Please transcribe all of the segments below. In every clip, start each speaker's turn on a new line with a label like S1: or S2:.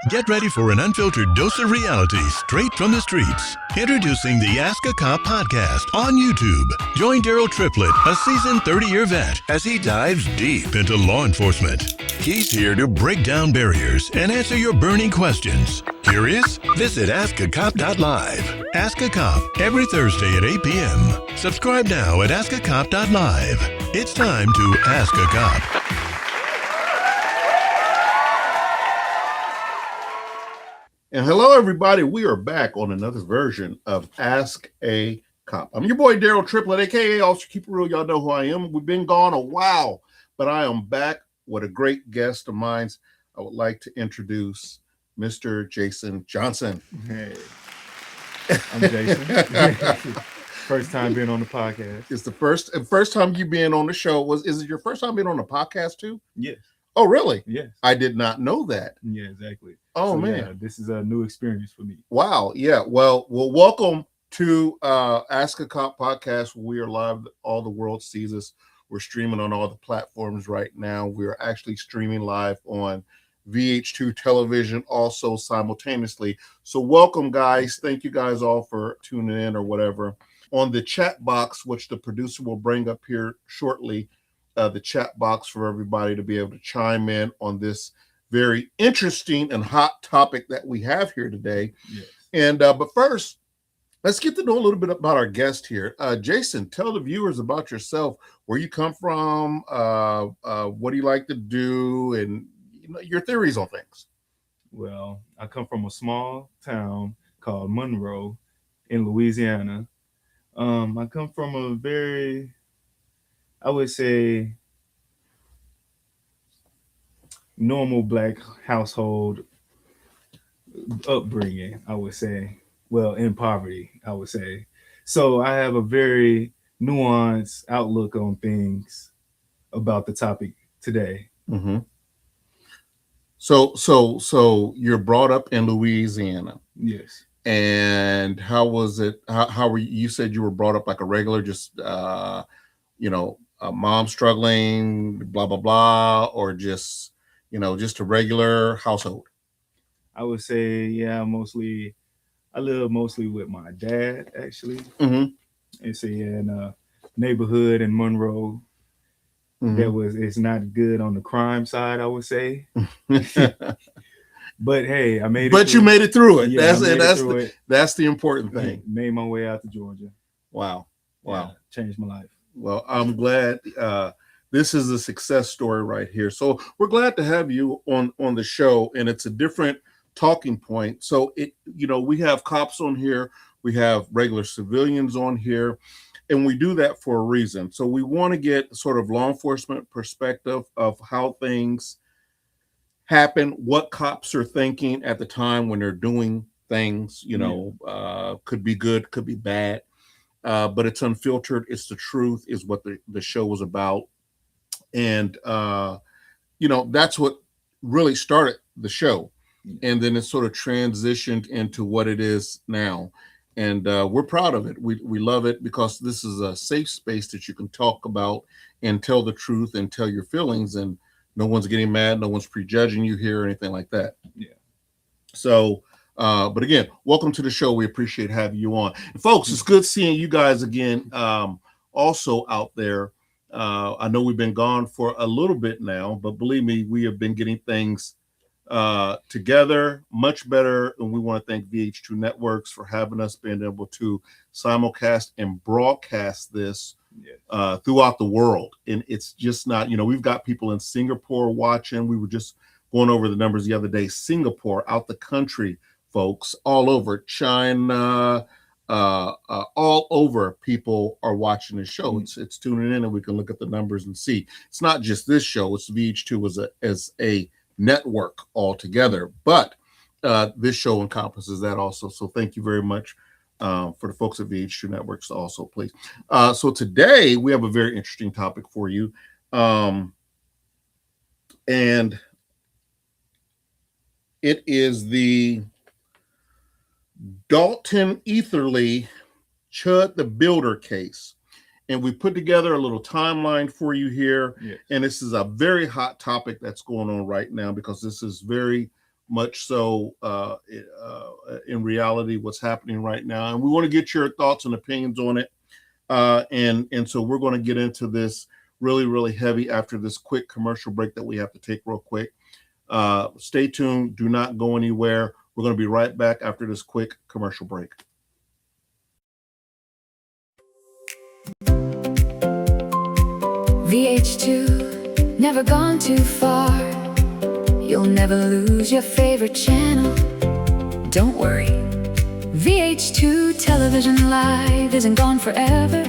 S1: Get ready for an unfiltered dose of reality straight from the streets. Introducing the Ask a Cop podcast on YouTube. Join Daryl Triplett, a seasoned 30-year vet, as he dives deep into law enforcement. He's here to break down barriers and answer your burning questions. Curious? Visit askacop.live. Ask a Cop every Thursday at 8 p.m. Subscribe now at askacop.live. It's time to Ask a Cop.
S2: And hello, everybody. We are back on another version of Ask a Cop. I'm your boy, Daryl Triplett, a.k.a. Officer Keep It Real. Y'all know who I am. We've been gone a while, but I am back with a great guest of mine. I would like to introduce Mr. Jason Johnson.
S3: Hey, I'm Jason. First time being on the podcast.
S2: It's the first time you being on the show. Is it your first time being on the podcast too?
S3: Yes.
S2: Oh, really?
S3: Yes.
S2: I did not know that.
S3: Yeah, exactly.
S2: Oh,
S3: so,
S2: man.
S3: Yeah, this is a new experience for me.
S2: Wow. Yeah. Well, welcome to Ask a Cop podcast. We are live. All the world sees us. We're streaming on all the platforms right now. We are actually streaming live on VH2 television also simultaneously. So welcome, guys. Thank you guys all for tuning in or whatever. On the chat box, which the producer will bring up here shortly, the chat box for everybody to be able to chime in on this very interesting and hot topic that we have here today.
S3: Yes.
S2: And but first, let's get to know a little bit about our guest here. Jason, tell the viewers about yourself, where you come from, what do you like to do, and your theories on things.
S3: Well, I come from a small town called Monroe in Louisiana. I come from a very, I would say, normal Black household upbringing, I would say. Well, in poverty, I would say. So I have a very nuanced outlook on things about the topic today.
S2: Mm-hmm. So you're brought up in Louisiana.
S3: Yes.
S2: And how was it? How were you said you were brought up like a regular, just a mom struggling, blah blah blah, or just just a regular household?
S3: I would say, yeah, I live mostly with my dad, actually.
S2: Mm-hmm.
S3: It's in a neighborhood in Monroe. Mm-hmm. It's not good on the crime side, I would say. But hey, I made it.
S2: But you made it through it.
S3: Yeah,
S2: that's the important thing.
S3: Made my way out to Georgia.
S2: Wow.
S3: Yeah, changed my life.
S2: Well, I'm glad this is a success story right here. So we're glad to have you on the show, and it's a different talking point. So we have cops on here, we have regular civilians on here, and we do that for a reason. So we want to get sort of law enforcement perspective of how things happen, what cops are thinking at the time when they're doing things, could be good, could be bad, but it's unfiltered. It's the truth is what the show was about. And, that's what really started the show. And then it sort of transitioned into what it is now. And we're proud of it. We love it because this is a safe space that you can talk about and tell the truth and tell your feelings. And no one's getting mad. No one's prejudging you here or anything like that.
S3: Yeah.
S2: So, but again, welcome to the show. We appreciate having you on. And folks, it's good seeing you guys again. Also out there. I know we've been gone for a little bit now, but believe me, we have been getting things together much better. And we want to thank VH2 Networks for having us being able to simulcast and broadcast this throughout the world. And it's just not, we've got people in Singapore watching. We were just going over the numbers the other day. Singapore, out the country, folks, all over China, all over, people are watching the show. Mm-hmm. It's tuning in, and we can look at the numbers and see. It's not just this show. It's VH2 as a network altogether. But this show encompasses that also. So thank you very much for the folks at VH2 Networks also, please. So today we have a very interesting topic for you. And it is the Dalton Eatherly Chud the Builder case. And we put together a little timeline for you here. Yes. And this is a very hot topic that's going on right now because this is very much so in reality what's happening right now. And we want to get your thoughts and opinions on it. And so we're going to get into this really, really heavy after this quick commercial break that we have to take real quick. Stay tuned. Do not go anywhere. We're going to be right back after this quick commercial break.
S4: VH2, never gone too far. You'll never lose your favorite channel. Don't worry, VH2 television live isn't gone forever.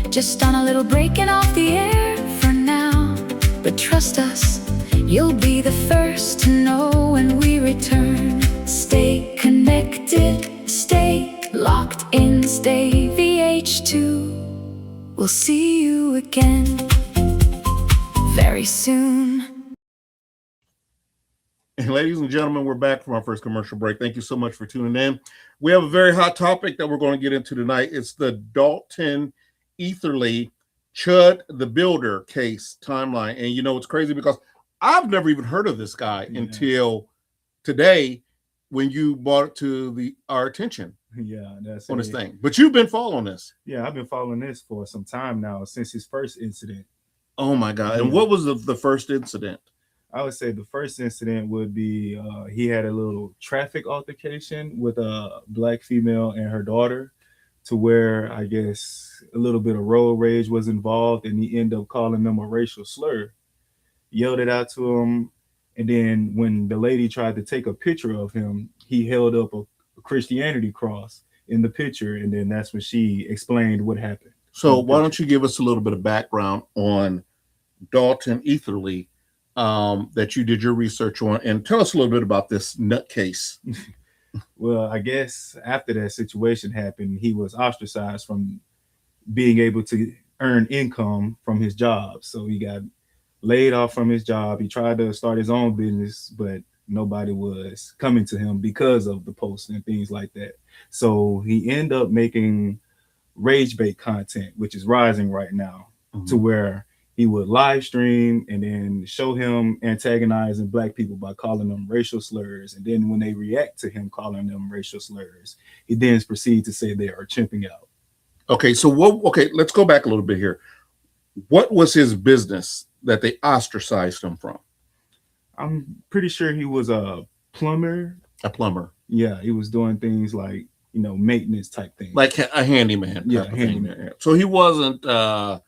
S4: Just on a little break and off the air for now. But trust us, you'll be the first to know when we return. Stay connected, stay locked in, stay VH2. We'll see you again very soon.
S2: And ladies and gentlemen, we're back from our first commercial break. Thank you so much for tuning in. We have a very hot topic that we're going to get into tonight. It's the Dalton Eatherly Chud the Builder case timeline. And you know, it's crazy because I've never even heard of this guy until today when you brought it to our attention.
S3: Yeah, that's
S2: on this thing. But you've been following this.
S3: Yeah, I've been following this for some time now, since his first incident.
S2: Oh my God. And what was the first incident?
S3: I would say the first incident would be he had a little traffic altercation with a black female and her daughter, to where I guess a little bit of road rage was involved, and he ended up calling them a racial slur, yelled it out to him. And then when the lady tried to take a picture of him, he held up a Christianity cross in the picture. And then that's when she explained what happened.
S2: So why don't you give us a little bit of background on Dalton Eatherly that you did your research on, and tell us a little bit about this nutcase.
S3: Well, I guess after that situation happened, he was ostracized from being able to earn income from his job. So he got laid off from his job. He tried to start his own business, but nobody was coming to him because of the posts and things like that. So he ended up making rage bait content, which is rising right now, to where he would live stream and then show him antagonizing black people by calling them racial slurs. And then when they react to him calling them racial slurs, he then proceeds to say they are chimping out.
S2: Okay, so let's go back a little bit here. What was his business that they ostracized him from?
S3: I'm pretty sure he was a plumber.
S2: A plumber.
S3: Yeah, he was doing things like, maintenance type things.
S2: Like a handyman.
S3: Yeah, handyman.
S2: So he wasn't a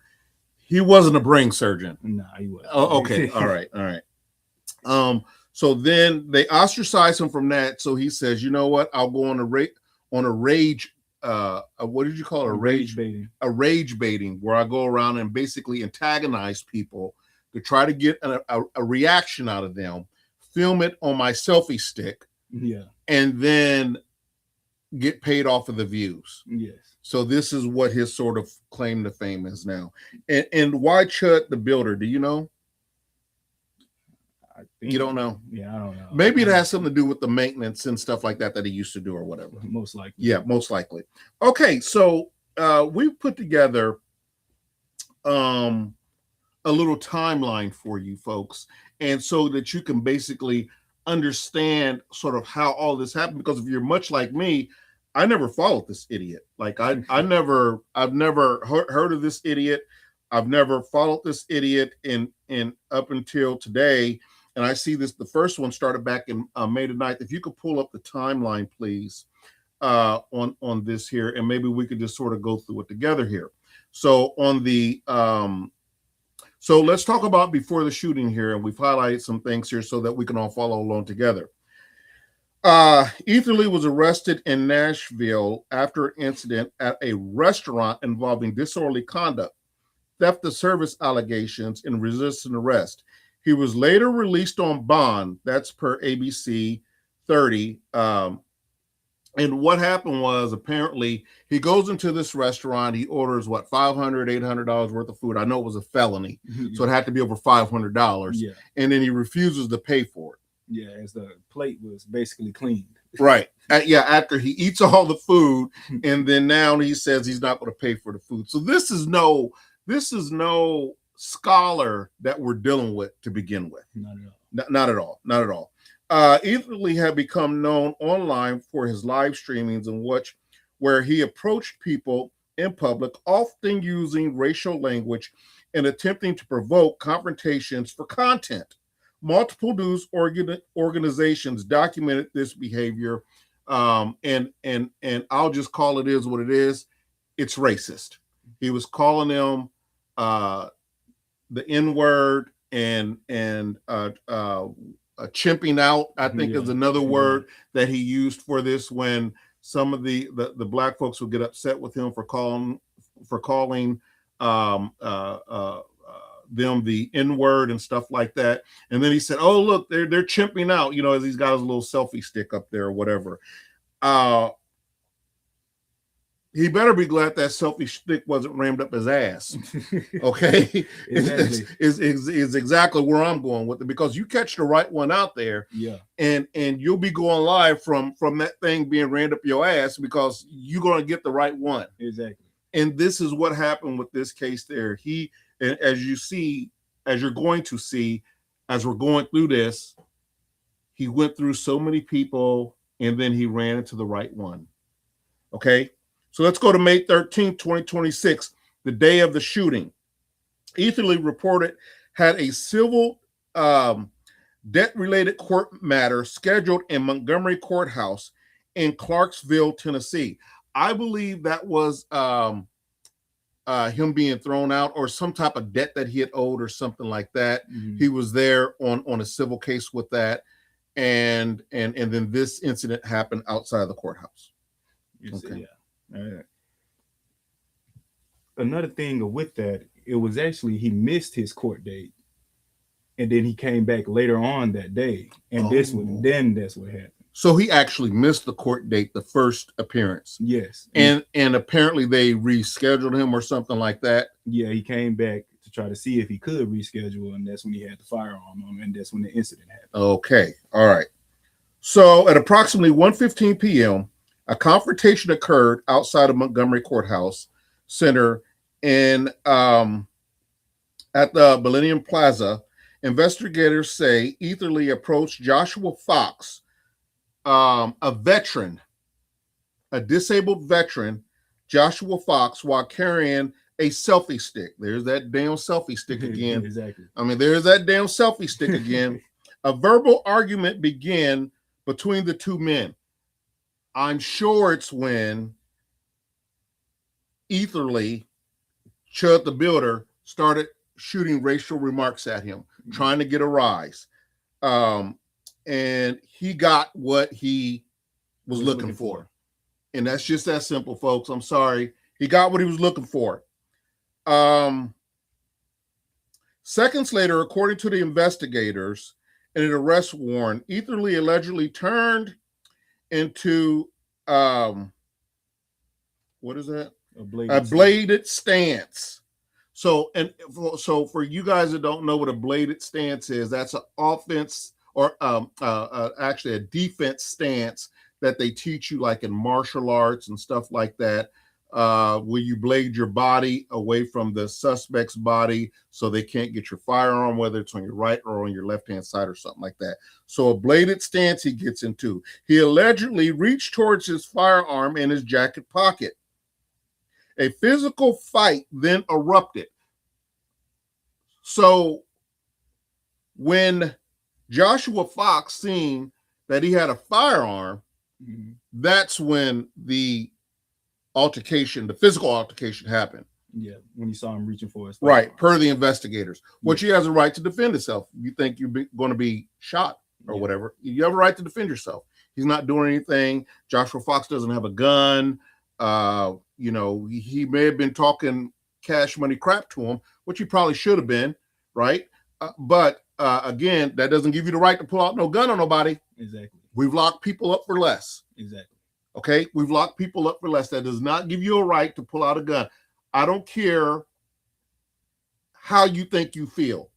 S2: brain surgeon.
S3: Nah, he wasn't.
S2: Oh, okay. All right. So then they ostracized him from that. So he says, you know what? I'll go on a rage. What did you call it?
S3: Rage baiting.
S2: A rage baiting, where I go around and basically antagonize people to try to get a reaction out of them, film it on my selfie stick, and then get paid off of the views.
S3: Yes.
S2: So this is what his sort of claim to fame is now. And why Chud the Builder? Do you know? You don't know?
S3: Yeah, I don't know.
S2: Maybe it has something to do with the maintenance and stuff like that he used to do or whatever.
S3: Most likely.
S2: Yeah, most likely. Okay, so we've put together a little timeline for you folks, and so that you can basically understand sort of how all this happened. Because if you're much like me, I never followed this idiot. Like I've never heard of this idiot. I've never followed this idiot in up until today. And I see this, the first one started back in May the 9th. If you could pull up the timeline, please, on this here, and maybe we could just sort of go through it together here. So on the, so let's talk about before the shooting here, and we've highlighted some things here so that we can all follow along together. Eatherly was arrested in Nashville after an incident at a restaurant involving disorderly conduct, theft of service allegations, and resisting arrest. He was later released on bond. That's per ABC 30. And what happened was, apparently he goes into this restaurant. He orders $500, $800 worth of food. I know it was a felony, so it had to be over $500.
S3: Yeah.
S2: And then he refuses to pay for it.
S3: Yeah, as the plate was basically cleaned.
S2: Right. After he eats all the food, and then now he says he's not going to pay for the food. So this is no scholar that we're dealing with to begin with.
S3: Not at all.
S2: Not at all. Eatherly had become known online for his live streamings where he approached people in public, often using racial language and attempting to provoke confrontations for content. Multiple news organizations documented this behavior, and I'll just call it is what it is. It's racist. He was calling them the N-word and chimping out, I think, is another word that he used for this, when some of the black folks would get upset with him for calling them the N-word and stuff like that. And then he said, "Oh, look, they're chimping out," as he's got his little selfie stick up there or whatever. He better be glad that selfie stick wasn't rammed up his ass. Okay, exactly. is exactly where I'm going with it, because you catch the right one out there, and you'll be going live from that thing being rammed up your ass, because you're going to get the right one.
S3: Exactly.
S2: And this is what happened with this case there. As you're going to see, as we're going through this, he went through so many people, and then he ran into the right one. Okay. So let's go to May 13th, 2026, the day of the shooting. Eatherly reported had a civil debt-related court matter scheduled in Montgomery Courthouse in Clarksville, Tennessee. I believe that was him being thrown out, or some type of debt that he had owed, or something like that. Mm-hmm. He was there on a civil case with that, and then this incident happened outside of the courthouse.
S3: Okay. Yeah. Another thing with that, it was actually he missed his court date, and then he came back later on that day, and that's what happened.
S2: So he actually missed the court date, the first appearance.
S3: Yes,
S2: and apparently they rescheduled him or something like that.
S3: Yeah, he came back to try to see if he could reschedule, and that's when he had the firearm on him, and that's when the incident happened. Okay,
S2: all right. So at approximately 1:15 p.m. a confrontation occurred outside of Montgomery Courthouse Center at the Millennium Plaza. Investigators say Eatherly approached Joshua Fox, a disabled veteran, Joshua Fox, while carrying a selfie stick. There's that damn selfie stick again.
S3: Exactly.
S2: I mean, there's that damn selfie stick again. A verbal argument began between the two men. I'm sure it's when Eatherly, Chud the Builder, started shooting racial remarks at him, trying to get a rise. And he got what he was looking for. And that's just that simple, folks. I'm sorry. He got what he was looking for. Seconds later, according to the investigators in an arrest warrant, Eatherly allegedly turned into what is that? A bladed stance. So for you guys that don't know what a bladed stance is, that's an offense or actually a defense stance that they teach you like in martial arts and stuff like that, where you blade your body away from the suspect's body so they can't get your firearm, whether it's on your right or on your left-hand side or something like that. So a bladed stance he gets into. He allegedly reached towards his firearm in his jacket pocket. A physical fight then erupted. So when Joshua Fox seen that he had a firearm, that's when the physical altercation happened.
S3: Yeah, when you saw him reaching for his
S2: firearm. Right, per the investigators, which he has a right to defend himself. You think you're going to be shot or whatever, you have a right to defend yourself. He's not doing anything. Joshua Fox doesn't have a gun. He may have been talking cash money crap to him, which he probably should have been, right? But again, that doesn't give you the right to pull out no gun on nobody.
S3: Exactly.
S2: We've locked people up for less.
S3: Exactly.
S2: Okay, we've locked people up for less. That does not give you a right to pull out a gun. I don't care how you think you feel.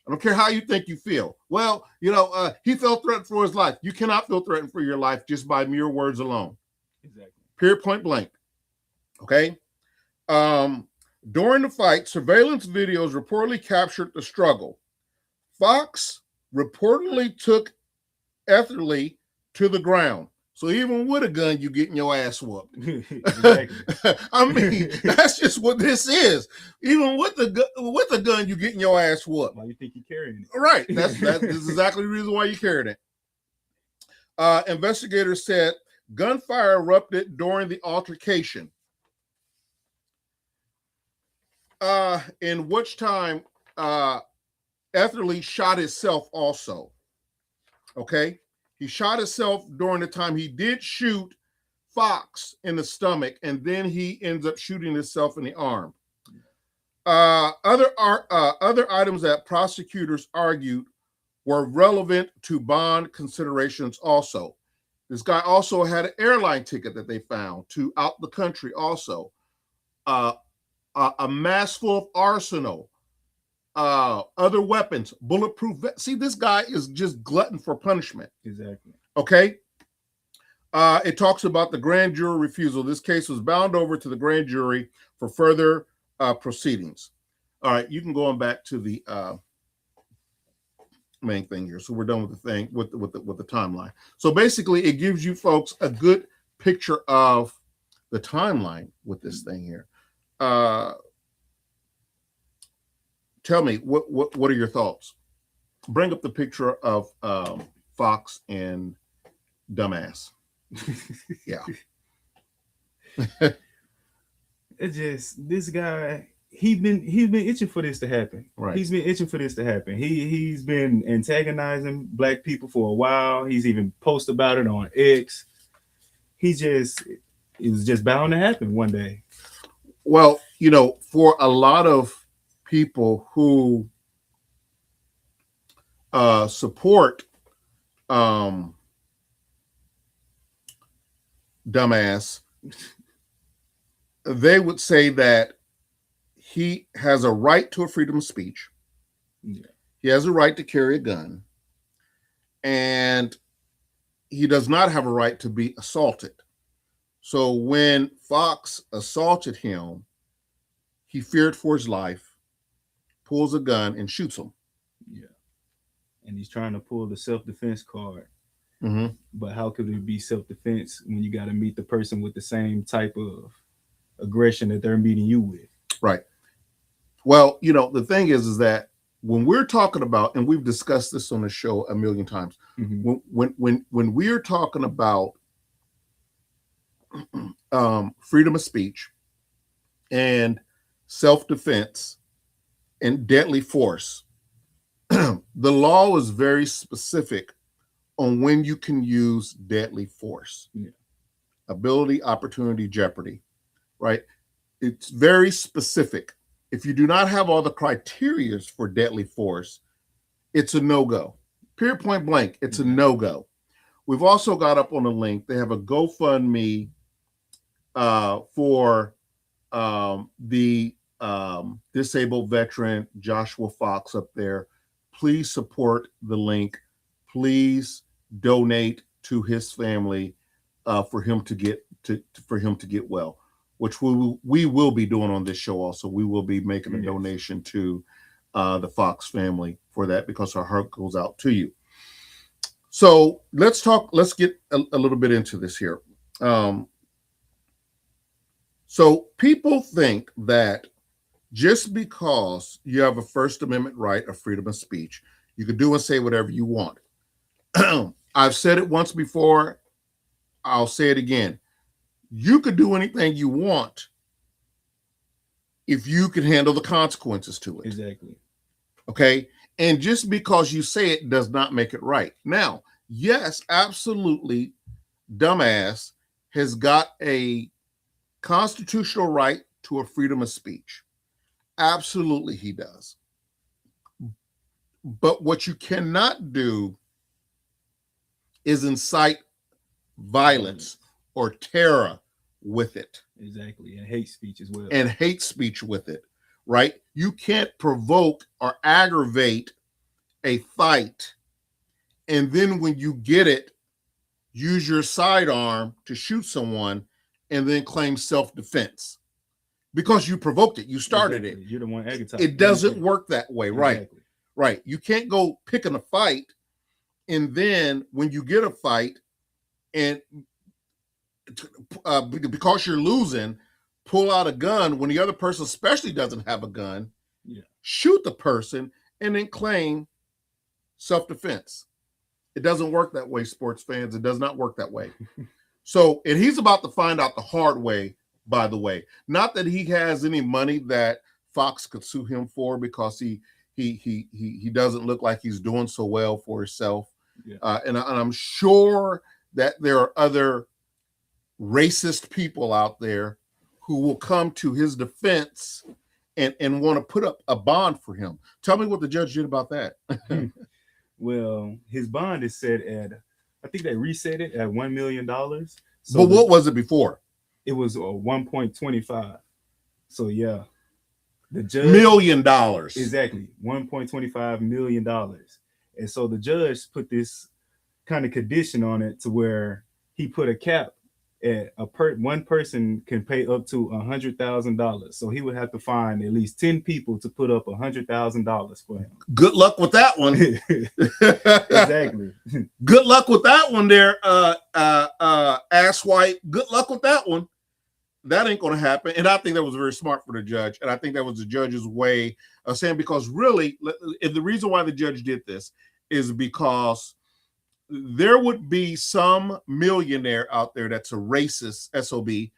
S2: I don't care how you think you feel. Well, he felt threatened for his life. You cannot feel threatened for your life just by mere words alone.
S3: Exactly.
S2: Period, point blank. Okay. During the fight, surveillance videos reportedly captured the struggle. Fox reportedly took Eatherly to the ground. So even with a gun, you getting your ass whooped. I mean, that's just what this is. Even with the gun, you getting your ass whooped.
S3: Why you think you're carrying it?
S2: Right. This is exactly the reason why you carried it. Investigators said gunfire erupted during the altercation. In which time Eatherly shot himself also. Okay. He shot himself during the time he did shoot Fox in the stomach, and then he ends up shooting himself in the arm. Other items that prosecutors argued were relevant to bond considerations also. This guy also had an airline ticket that they found to out the country also. A mass full of arsenal, other weapons, bulletproof. See, this guy is just glutton for punishment.
S3: Exactly.
S2: Okay. It talks about the grand jury refusal. This case was bound over to the grand jury for further proceedings. All right, you can go on back to the main thing here. So we're done with the thing with the timeline. So basically, it gives you folks a good picture of the timeline with this thing here. Tell me what are your thoughts? Bring up the picture of Fox and Dumbass. Yeah.
S3: It's just this guy. He's been itching for this to happen.
S2: Right.
S3: He's been itching for this to happen. He's been antagonizing black people for a while. He's even posted about it on X. It was just bound to happen one day.
S2: Well, you know, for a lot of people who support Dumbass, they would say that he has a right to a freedom of speech.
S3: Yeah.
S2: He has a right to carry a gun, and he does not have a right to be assaulted. So when Fox assaulted him, he feared for his life, pulls a gun, and shoots him.
S3: Yeah. And he's trying to pull the self-defense card.
S2: Mm-hmm.
S3: But how could it be self-defense when you got to meet the person with the same type of aggression that they're meeting you with?
S2: Right. Well, you know, the thing is that when we're talking about, and we've discussed this on the show a million times,
S3: Mm-hmm.
S2: when we're talking about freedom of speech and self-defense and deadly force, the law is very specific on when you can use deadly force.
S3: Yeah.
S2: Ability, opportunity, jeopardy, right? It's very specific. If you do not have all the criteria for deadly force, it's a no-go. Period, point blank, it's a no-go. We've also got up on the link, they have a GoFundMe for the disabled veteran Joshua Fox up there. Please support the link. Please donate to his family for him to get well, which we will be doing on this show. Also, we will be making a donation to the Fox family for that, because our heart goes out to you. So let's get a little bit into this here. So people think that just because you have a First Amendment right of freedom of speech, you can do and say whatever you want. I've said it once before. I'll say it again. You could do anything you want if you can handle the consequences to it.
S3: Exactly.
S2: Okay. And just because you say it does not make it right. Now, yes, absolutely, Dumbass has got a constitutional right to a freedom of speech. Absolutely, he does. But what you cannot do is incite violence or terror with it.
S3: Exactly. And hate speech as well.
S2: And hate speech with it, right? You can't provoke or aggravate a fight, and then when you get it, use your sidearm to shoot someone and then claim self-defense because you provoked it. You started
S3: Exactly.
S2: it.
S3: You're the one agitating.
S2: It doesn't work that way, right?
S3: Exactly.
S2: Right. You can't go picking a fight And then when you get a fight, and because you're losing, pull out a gun when the other person especially doesn't have a gun, shoot the person, and then claim self-defense. It doesn't work that way, sports fans. It does not work that way. So, and he's about to find out the hard way, by the way. Not that he has any money that Fox could sue him for, because he doesn't look like he's doing so well for himself. And I'm sure that there are other racist people out there who will come to his defense and want to put up a bond for him. Tell me what the judge did about that.
S3: Well, his bond is set at, I think they reset it at $1 million. So
S2: but what was it before?
S3: It was 1.25. So yeah, the judge,
S2: $1 million.
S3: Exactly, $1.25 million. And so the judge put this kind of condition on it to where he put a cap at one person can pay up to $100,000. So he would have to find at least 10 people to put up $100,000 for him.
S2: Good luck with that one.
S3: Exactly.
S2: Good luck with that one there, asswipe. Good luck with that one. That ain't going to happen. And I think that was very smart for the judge. And I think that was the judge's way of saying, because really, if the reason why the judge did this is because there would be some millionaire out there that's a racist SOB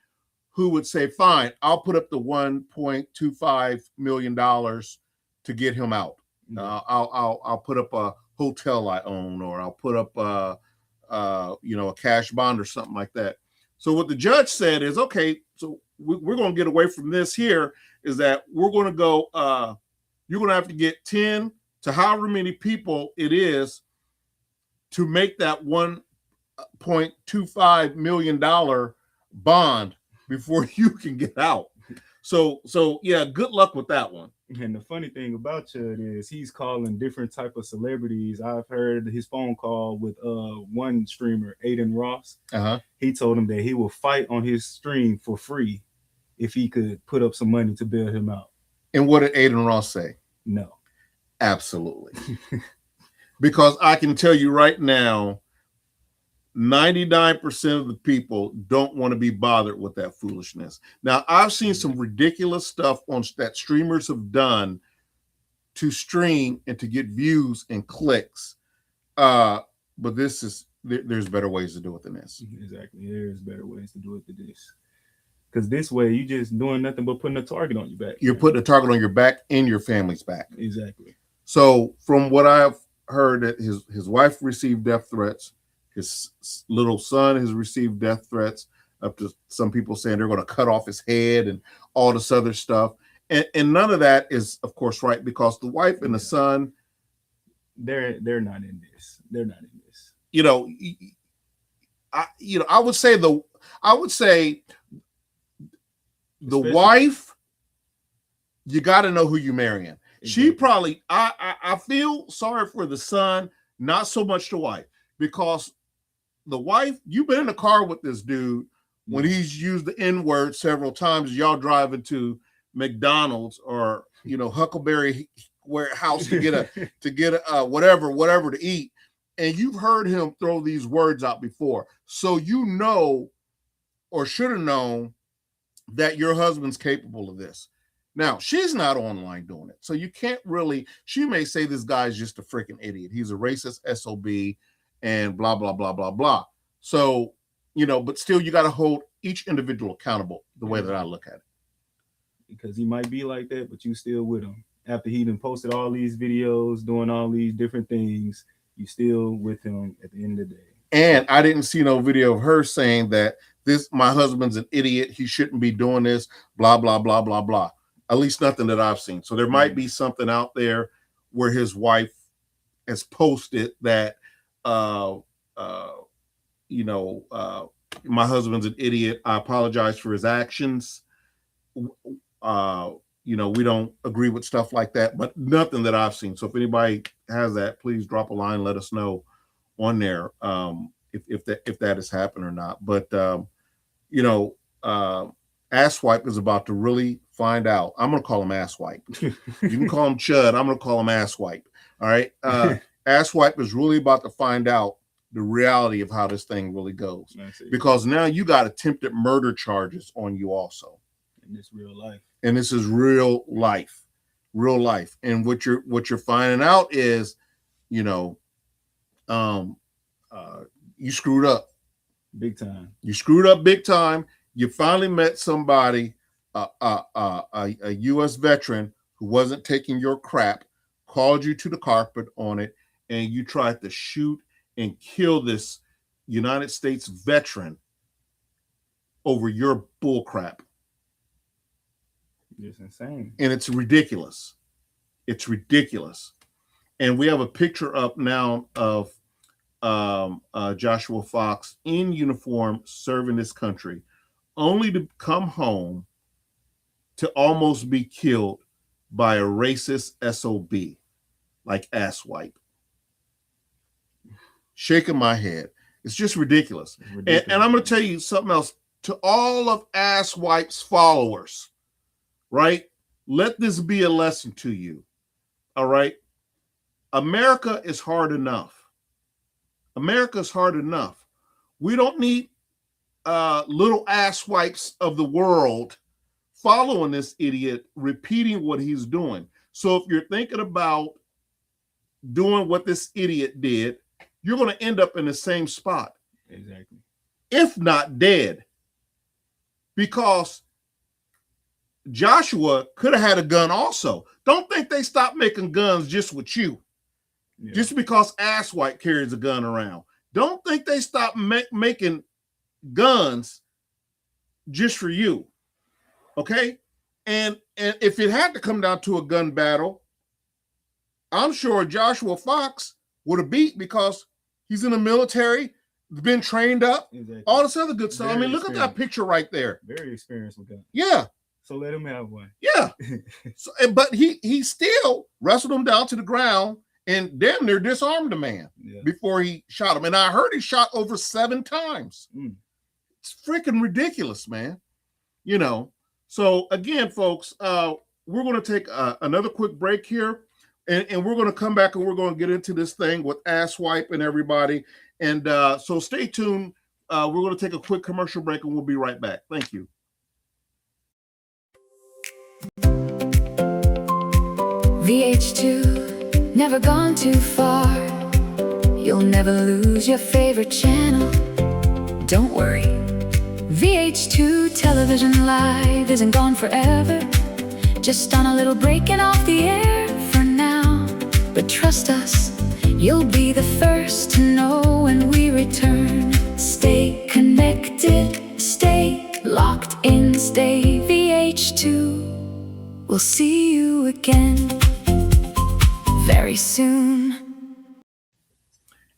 S2: who would say, fine, I'll put up the $1.25 million to get him out. I'll put up a hotel I own, or I'll put up a cash bond or something like that. So what the judge said is, okay, so we're going to get away from this here, is that we're going to go, you're going to have to get 10 to however many people it is to make that $1.25 million bond before you can get out. So yeah, good luck with that one.
S3: And the funny thing about Chud is he's calling different type of celebrities. I've heard his phone call with one streamer, Aiden Ross. He told him that he will fight on his stream for free if he could put up some money to bail him out.
S2: And what did Aiden Ross say?
S3: No.
S2: Absolutely. Because I can tell you right now, 99% of the people don't want to be bothered with that foolishness. Now, I've seen some ridiculous stuff that streamers have done to stream and to get views and clicks. But there's better ways to do it than this.
S3: Exactly. There's better ways to do it than this. Because this way, you just doing nothing but putting a target on your back.
S2: You're putting a target on your back and your family's back.
S3: Exactly.
S2: So from what I've heard, that his wife received death threats. His little son has received death threats, up to some people saying they're going to cut off his head and all this other stuff. And none of that is, of course, right, because the wife and the son,
S3: they're not in this. They're not in this.
S2: I would say the wife, you got to know who you're marrying. Exactly. She probably, I feel sorry for the son, not so much the wife, because the wife, you've been in the car with this dude when he's used the N-word several times. Y'all driving to McDonald's or Huckleberry warehouse to get a whatever to eat, and you've heard him throw these words out before, so you know, or should have known, that your husband's capable of this. Now, she's not online doing it, so you can't really, she may say this guy's just a freaking idiot. He's a racist SOB and blah, blah, blah, blah, blah. So, but still you got to hold each individual accountable the way that I look at it.
S3: Because he might be like that, but you still with him. After he done posted all these videos, doing all these different things, you still with him at the end of the day.
S2: And I didn't see no video of her saying that my husband's an idiot, he shouldn't be doing this, blah, blah, blah, blah, blah. At least nothing that I've seen. So there might be something out there where his wife has posted that, my husband's an idiot. I apologize for his actions. We don't agree with stuff like that, but nothing that I've seen. So if anybody has that, please drop a line, let us know on there if that has happened or not. But Asswipe is about to really find out. I'm going to call him Asswipe. You can call him Chud. I'm going to call him Asswipe. All right. Asswipe is really about to find out the reality of how this thing really goes. Because now you got attempted murder charges on you also.
S3: And it's real life.
S2: And this is real life. Real life. And what you're finding out is, you know, you screwed up.
S3: Big time. You
S2: screwed up big time. You finally met somebody, a U.S. veteran who wasn't taking your crap, called you to the carpet on it, and you tried to shoot and kill this United States veteran over your bull crap.
S3: It's insane.
S2: And it's ridiculous. It's ridiculous. And we have a picture up now of Joshua Fox in uniform serving this country, only to come home to almost be killed by a racist SOB like Asswipe. Shaking my head. It's just ridiculous. And I'm going to tell you something else to all of Asswipe's followers, right? Let this be a lesson to you. All right. America is hard enough. America is hard enough. We don't need little asswipes of the world following this idiot, repeating what he's doing. So if you're thinking about doing what this idiot did, you're going to end up in the same spot.
S3: Exactly.
S2: If not dead. Because Joshua could have had a gun also. Don't think they stopped making guns just with you. Yeah. Just because Asswipe carries a gun around. Don't think they stopped making guns just for you. Okay? And if it had to come down to a gun battle, I'm sure Joshua Fox would have beat because he's in the military, been trained up, all this other good stuff. I mean, look at that picture right there.
S3: Very experienced with guns.
S2: Yeah.
S3: So let him have one.
S2: Yeah. So, but he still wrestled him down to the ground and damn near disarmed the man before he shot him. And I heard he shot over 7 times. It's freaking ridiculous, man. You know. So again, folks, we're going to take another quick break here. And we're going to come back and we're going to get into this thing with Asswipe and everybody. And so stay tuned. We're going to take a quick commercial break and we'll be right back. Thank you.
S4: VH2, never gone too far. You'll never lose your favorite channel. Don't worry. VH2 Television Live isn't gone forever. Just on a little break and off the air for now. But trust us, you'll be the first to know when we return. Stay connected, stay locked in, stay VH2. We'll see you again very soon.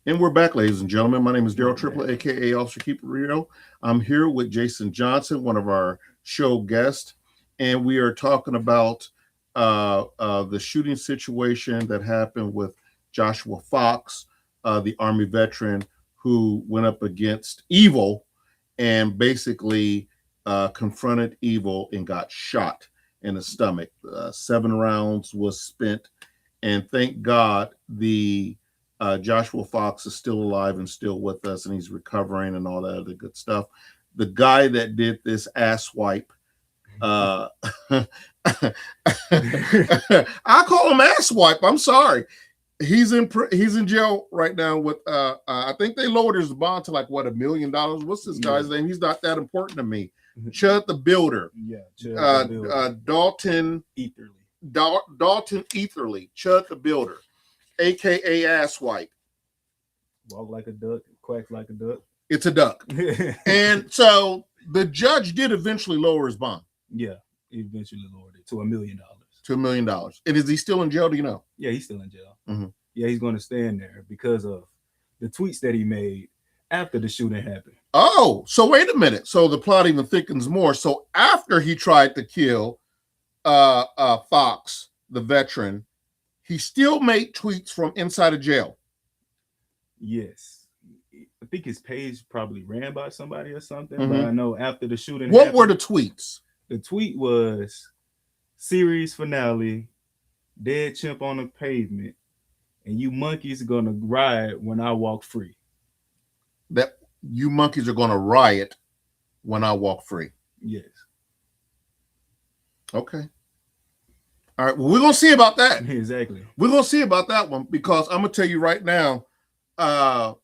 S2: And we're back, ladies and gentlemen. My name is Daryl Triplett, aka Officer Keep It Real. I'm here with Jason Johnson, one of our show guests, and we are talking about the shooting situation that happened with Joshua Fox, the Army veteran who went up against evil and basically confronted evil and got shot in the stomach. 7 rounds was spent, and thank God the Joshua Fox is still alive and still with us, and he's recovering and all that other good stuff. The guy that did this Asswipe, I call him Asswipe. I'm sorry. He's in jail right now with I think they lowered his bond to like what, $1 million. What's this guy's name? He's not that important to me. Chud the Builder.
S3: Yeah, Chud the Builder.
S2: Dalton
S3: Eatherly.
S2: Dalton Eatherly, Chud the Builder, aka Asswipe.
S3: Walk like a duck, quacks like a duck.
S2: It's a duck. And so the judge did eventually lower his bond.
S3: Yeah, he eventually lowered it to $1 million.
S2: To $1 million. And is he still in jail? Do you know?
S3: Yeah, he's still in jail.
S2: Mm-hmm.
S3: Yeah, he's going to stand there because of the tweets that he made after the shooting happened.
S2: Oh, so wait a minute. So the plot even thickens more. So after he tried to kill Fox, the veteran, he still made tweets from inside of jail.
S3: Yes. I think his page probably ran by somebody or something, but I know after the shooting
S2: What were the tweets?
S3: The tweet was series finale, dead chimp on the pavement, and you monkeys are gonna riot when I walk free.
S2: That you monkeys are going to riot when I walk free.
S3: Yes.
S2: Okay. All right. Well, we're going to see about that.
S3: Exactly.
S2: We're going to see about that one, because I'm going to tell you right now, I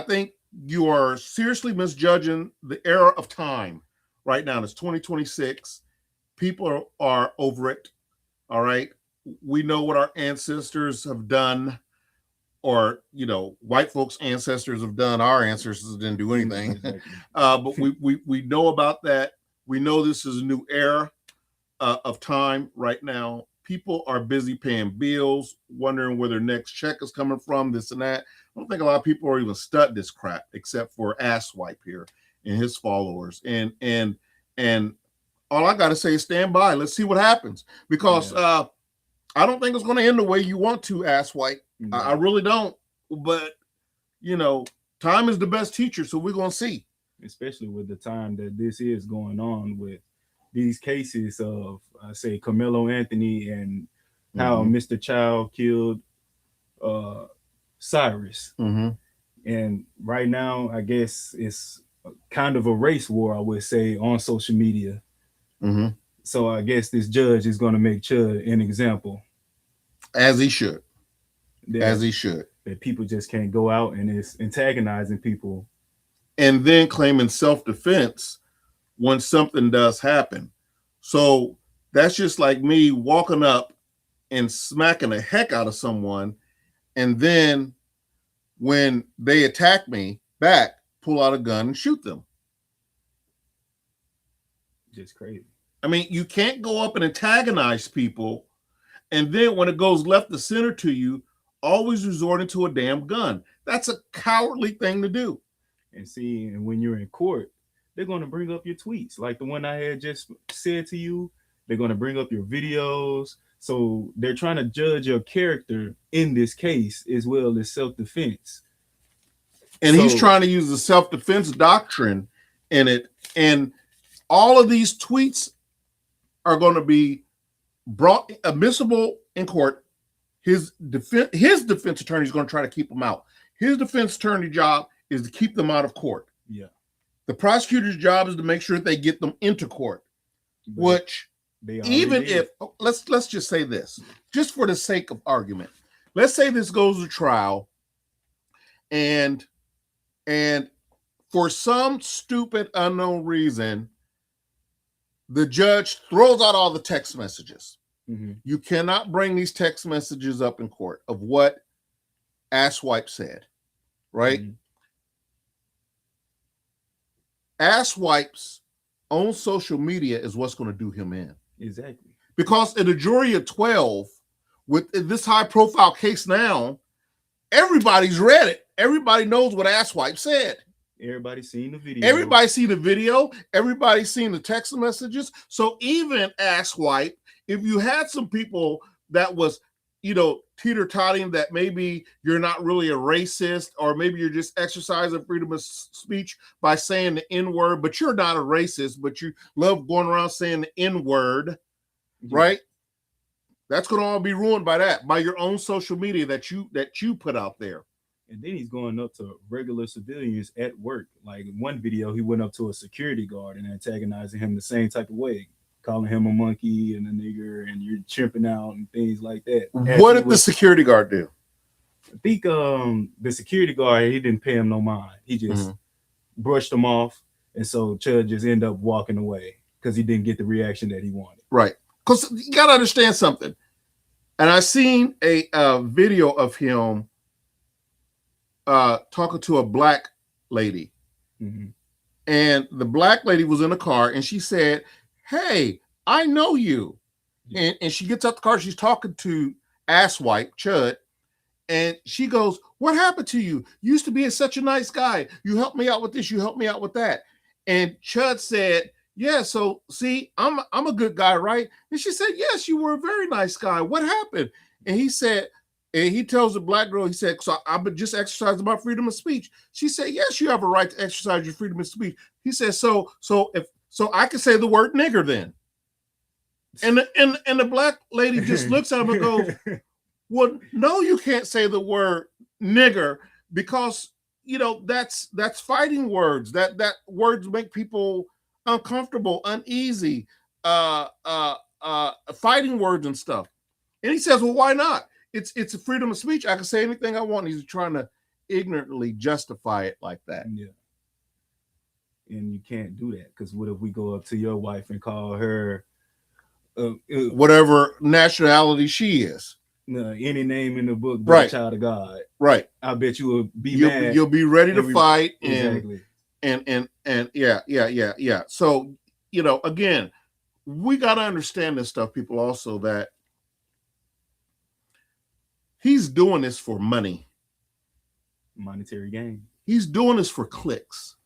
S2: think you are seriously misjudging the era of time right now. It's 2026. People are over it. All right. We know what our ancestors have done, or, white folks' ancestors have done. Our ancestors didn't do anything.
S3: Exactly.
S2: But we know about that. We know this is a new era of time right now. People are busy paying bills, wondering where their next check is coming from, this and that. I don't think a lot of people are even studying this crap, except for Asswipe here and his followers. And all I got to say is stand by. Let's see what happens, because I don't think it's going to end the way you want to, Asswipe.
S3: Yeah.
S2: I really don't. But, time is the best teacher, so we're going to see.
S3: Especially with the time that this is going on with these cases of, say, Carmelo Anthony, and how Mr. Child killed Cyrus. And right now, I guess it's kind of a race war, I would say, on social media. So I guess this judge is going to make Chud an example.
S2: As he should.
S3: That people just can't go out and it's antagonizing people.
S2: And then claiming self-defense when something does happen. So that's just like me walking up and smacking the heck out of someone, and then when they attack me back, pull out a gun and shoot them.
S3: Just crazy.
S2: I mean, you can't go up and antagonize people, and then when it goes left to center to you, always resorting to a damn gun. That's a cowardly thing to do.
S3: And see, and when you're in court, they're going to bring up your tweets, like the one I had just said to you. They're going to bring up your videos. So they're trying to judge your character in this case as well as self-defense.
S2: And he's trying to use the self-defense doctrine in it. And all of these tweets are going to be brought admissible in court. His defense attorney is going to try to keep them out. His defense attorney job is to keep them out of court.
S3: Yeah.
S2: The prosecutor's job is to make sure they get them into court, which even if, let's just say this, just for the sake of argument, let's say this goes to trial, and for some stupid unknown reason, the judge throws out all the text messages. You cannot bring these text messages up in court of what Asswipe said, right? Asswipe's own social media is what's going to do him in.
S3: Exactly.
S2: Because in a jury of 12, with this high profile case now, everybody's read it. Everybody knows what Asswipe said.
S3: Everybody's seen the video.
S2: Everybody's seen the video. Everybody's seen the text messages. So even Asswipe, if you had some people that was, teeter-totting that maybe you're not really a racist, or maybe you're just exercising freedom of speech by saying the N-word, but you're not a racist, but you love going around saying the N-word, right? That's going to all be ruined by that, by your own social media that you put out there.
S3: And then he's going up to regular civilians at work. Like in one video, he went up to a security guard and antagonizing him the same type of way, calling him a monkey and a nigger, and you're chimping out and things like that.
S2: What did the security guard do?
S3: I think the security guard, he didn't pay him no mind. He just brushed him off, and so Chud just ended up walking away because he didn't get the reaction that he wanted.
S2: Right. Because you got to understand something. And I seen a video of him talking to a black lady. And the black lady was in a car, and she said, "Hey, I know you." And she gets out the car. She's talking to Asswipe, Chud. And she goes, "What happened to you? You used to be such a nice guy. You helped me out with this. You helped me out with that." And Chud said, "Yeah, so see, I'm a good guy, right?" And she said, "Yes, you were a very nice guy. What happened?" And he said, and he tells the black girl, he said, "So I've been just exercising my freedom of speech." She said, "Yes, you have a right to exercise your freedom of speech." He said, So I can say the word nigger then." And the black lady just looks at him and goes, Well, no, you can't say the word nigger because that's fighting words. That words make people uncomfortable, uneasy, fighting words and stuff. And he says, well, why not? It's a freedom of speech. I can say anything I want. He's trying to ignorantly justify it like that.
S3: Yeah. And you can't do that because what if we go up to your wife and call her
S2: whatever nationality she is?
S3: Any name in the book, but
S2: right.
S3: Child of God.
S2: Right.
S3: I bet you will be mad.
S2: You'll be ready to fight.
S3: Exactly.
S2: And yeah. So, again, we got to understand this stuff, people, also, that he's doing this for money.
S3: Monetary gain.
S2: He's doing this for clicks.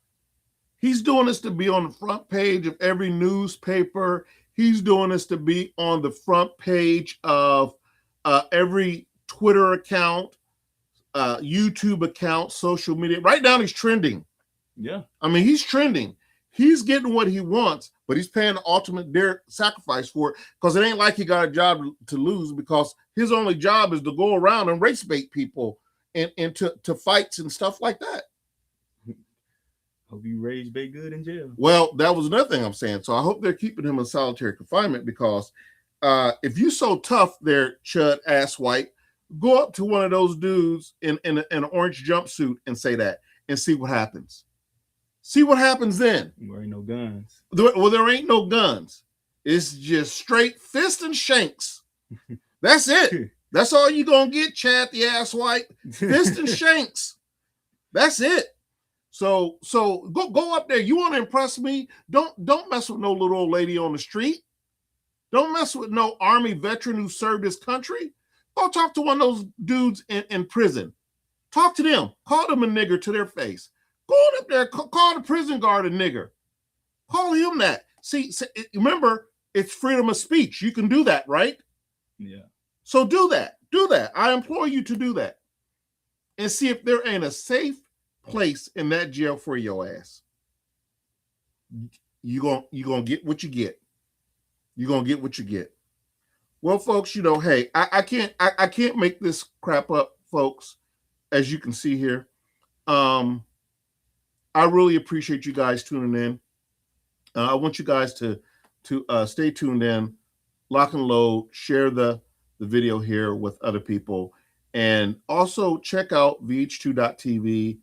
S2: He's doing this to be on the front page of every newspaper. He's doing this to be on the front page of every Twitter account, YouTube account, social media. Right now, he's trending.
S3: Yeah.
S2: I mean, he's trending. He's getting what he wants, but he's paying the ultimate sacrifice for it because it ain't like he got a job to lose because his only job is to go around and race bait people into fights and stuff like that.
S3: Hope you rage bait good in jail.
S2: Well, that was another thing I'm saying. So I hope they're keeping him in solitary confinement because if you're so tough there, Chud ass white, go up to one of those dudes in an orange jumpsuit and say that and see what happens. See what happens then.
S3: There ain't no guns.
S2: Well, there ain't no guns. It's just straight fist and shanks. That's it. That's all you gonna get, Chad the ass white. Fist and shanks. That's it. So go up there. You want to impress me? Don't mess with no little old lady on the street. Don't mess with no Army veteran who served his country. Go talk to one of those dudes in prison. Talk to them. Call them a nigger to their face. Go on up there. Call the prison guard a nigger. Call him that. See, remember, it's freedom of speech. You can do that, right?
S3: Yeah. So
S2: do that. Do that. I implore you to do that. And see if there ain't a safe place in that jail for your ass. You gonna get what you get. You're gonna get what you get. Well, folks, hey, I can't make this crap up, folks, as you can see here. I really appreciate you guys tuning in. I want you guys to stay tuned in, lock and load, share the video here with other people, and also check out vh2.tv.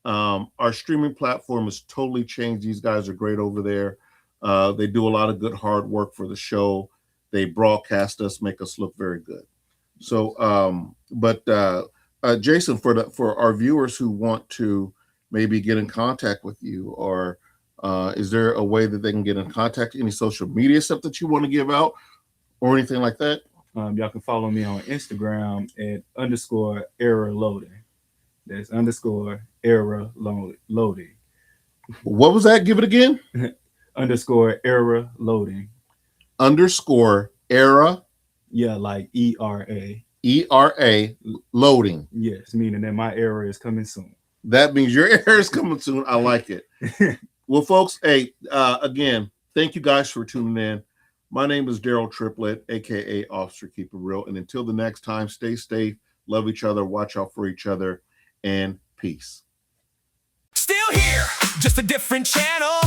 S2: Our streaming platform has totally changed. These guys are great over there. They do a lot of good hard work for the show. They broadcast us, make us look very good. So, Jason, for our viewers who want to maybe get in contact with you, or is there a way that they can get in contact? Any social media stuff that you want to give out or anything like that?
S3: Y'all can follow me on Instagram at _error loading. That's _error loading.
S2: What was that? Give it again.
S3: _error loading.
S2: _era.
S3: Yeah, like ERA.
S2: ERA loading.
S3: Yes, meaning that my era is coming soon.
S2: That means your era is coming soon. I like it. Well, folks, hey, again, thank you guys for tuning in. My name is Daryl Triplett, aka Officer Keep It Real. And until the next time, stay safe, love each other, watch out for each other, and peace.
S5: Still here, just a different channel.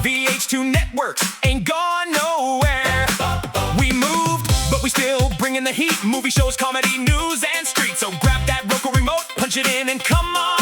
S5: VH2 Networks ain't gone nowhere. We moved, but we still bringing the heat. Movie shows, comedy, news, and street. So grab that Roku remote, punch it in, and come on.